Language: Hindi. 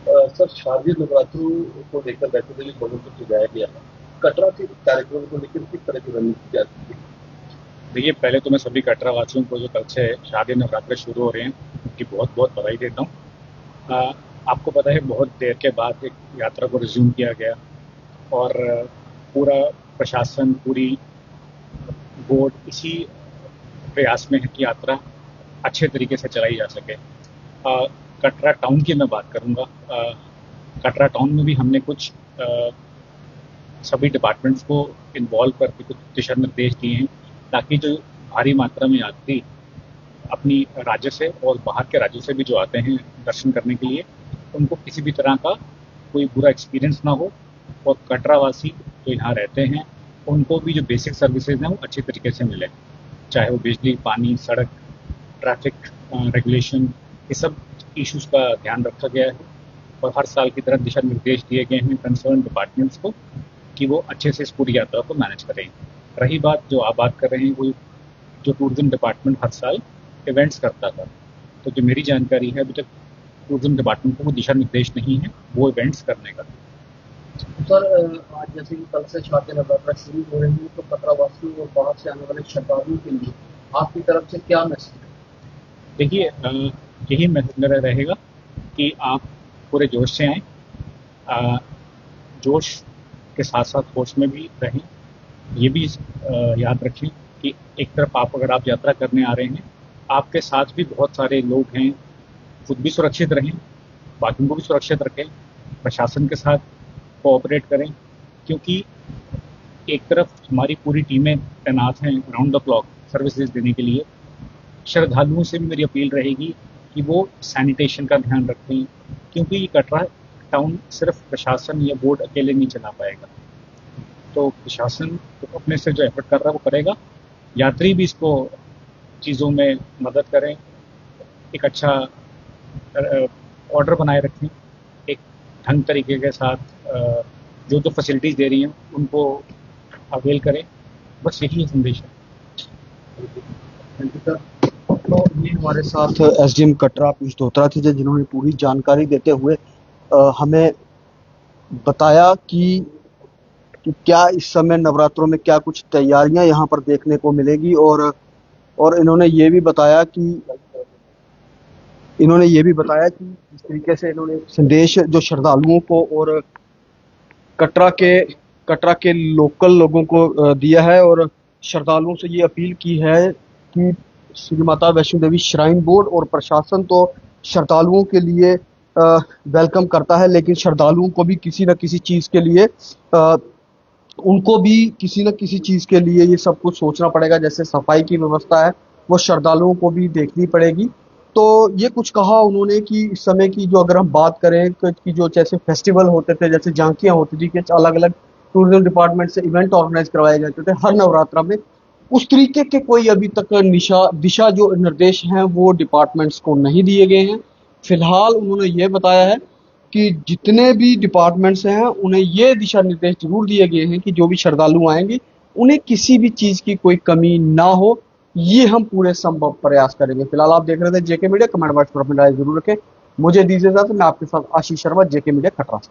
सर शारदीय नवरात्रों को लेकर वैसे तो ये बहुत कुछ सजाया गया है। कटरा के कार्यक्रम को लेकर किस तरह की रणनीति जाती है? देखिए, पहले तो मैं सभी कटरा वासियों को जो कल से शारदीय नवरात्र शुरू हो रहे हैं, उनकी बहुत बहुत बधाई देता हूँ। अ, आपको पता है, बहुत देर के बाद एक यात्रा को रिज्यूम किया गया और पूरा प्रशासन, पूरी बोर्ड इसी प्रयास में है कि यात्रा अच्छे तरीके से चलाई जा सके। कटरा टाउन की मैं बात करूँगा। कटरा टाउन में भी हमने कुछ सभी डिपार्टमेंट्स को इन्वॉल्व करके कुछ दिशा निर्देश दिए हैं, ताकि जो भारी मात्रा में यात्री अपनी राज्य से और बाहर के राज्यों से भी जो आते हैं दर्शन करने के लिए, उनको किसी भी तरह का कोई बुरा एक्सपीरियंस ना हो, और कटरा वासी जो यहाँ रहते हैं उनको भी जो बेसिक सर्विसेज हैं वो अच्छी तरीके से मिले, चाहे वो बिजली, पानी, सड़क, ट्रैफिक रेगुलेशन, ये सब इश्यूज का ध्यान रखा गया है। और हर साल की तरह दिशा निर्देश दिए गए हैं कंसर्न डिपार्टमेंट्स को कि वो अच्छे से इस पूरी यात्रा को मैनेज करें। रही बात जो आप बात कर रहे हैं, वो जो टूरिज्म डिपार्टमेंट हर साल इवेंट्स करता था, तो जो मेरी जानकारी है, अभी तक टूरिज्म डिपार्टमेंट को वो दिशा निर्देश नहीं है वो इवेंट्स करने का। सर आज जैसे कि कल से शारदीय नवरात्र शुरू हो रही है, तो कटरा वासियों और बाहर से आने वाले श्रद्धालुओं के लिए आपकी तरफ से क्या मैसेज है? देखिए, यही मैसेज मेरा रहेगा कि आप पूरे जोश से आएँ, जोश के साथ साथ होश में भी रहें। ये भी याद रखें कि एक तरफ अगर आप यात्रा करने आ रहे हैं, आपके साथ भी बहुत सारे लोग हैं, खुद भी सुरक्षित रहें, बाकियों को भी सुरक्षित रखें, प्रशासन के साथ कोऑपरेट करें, क्योंकि एक तरफ हमारी पूरी टीमें तैनात हैं राउंड द क्लॉक सर्विसेज देने के लिए। श्रद्धालुओं से भी मेरी अपील रहेगी कि वो सैनिटेशन का ध्यान रखें, क्योंकि ये कटरा टाउन सिर्फ प्रशासन या बोर्ड अकेले नहीं चला पाएगा। तो प्रशासन तो अपने से जो एफर्ट कर रहा है वो करेगा, यात्री भी इसको चीज़ों में मदद करें, एक अच्छा ऑर्डर बनाए रखें, एक ढंग तरीके के साथ जो जो फैसिलिटीज़ दे रही हैं उनको अवेल करें। बस यही संदेश है। Thank you sir. तो ये हमारे साथ एसडीएम कटरा पीयूष धोत्रा थे, जिन्होंने पूरी जानकारी देते हुए हमें बताया कि क्या इस समय नवरात्रों में क्या कुछ तैयारियां यहाँ पर देखने को मिलेगी, और इन्होंने ये भी बताया कि जिस तरीके से इन्होंने संदेश जो श्रद्धालुओं को और कटरा के लोकल लोगों को दिया है, और श्रद्धालुओं से ये अपील की है कि श्री माता वैष्णो देवी श्राइन बोर्ड और प्रशासन तो श्रद्धालुओं के लिए वेलकम करता है, लेकिन श्रद्धालुओं को भी किसी न किसी चीज़ के लिए ये सब कुछ सोचना पड़ेगा। जैसे सफाई की व्यवस्था है, वो श्रद्धालुओं को भी देखनी पड़ेगी। तो ये कुछ कहा उन्होंने कि इस समय की जो अगर हम बात करें कि जो जैसे फेस्टिवल होते थे, जैसे झांकियाँ होती थी, कि अलग-अलग टूरिज्म डिपार्टमेंट से इवेंट ऑर्गेनाइज करवाए जाते थे हर नवरात्रा में, उस तरीके के कोई अभी तक दिशा जो निर्देश हैं वो डिपार्टमेंट्स को नहीं दिए गए हैं। फिलहाल उन्होंने ये बताया है कि जितने भी डिपार्टमेंट्स हैं उन्हें ये दिशा निर्देश जरूर दिए गए हैं कि जो भी श्रद्धालु आएंगे उन्हें किसी भी चीज की कोई कमी ना हो। ये हम पूरे संभव प्रयास करेंगे। फिलहाल आप देख रहे थे जेके मीडिया। कमेंट बॉक्स पर अपनी राय जरूर रखें। मुझे दीजिए इजाजत। मैं आपके साथ आशीष शर्मा, जेके मीडिया, खटरा से।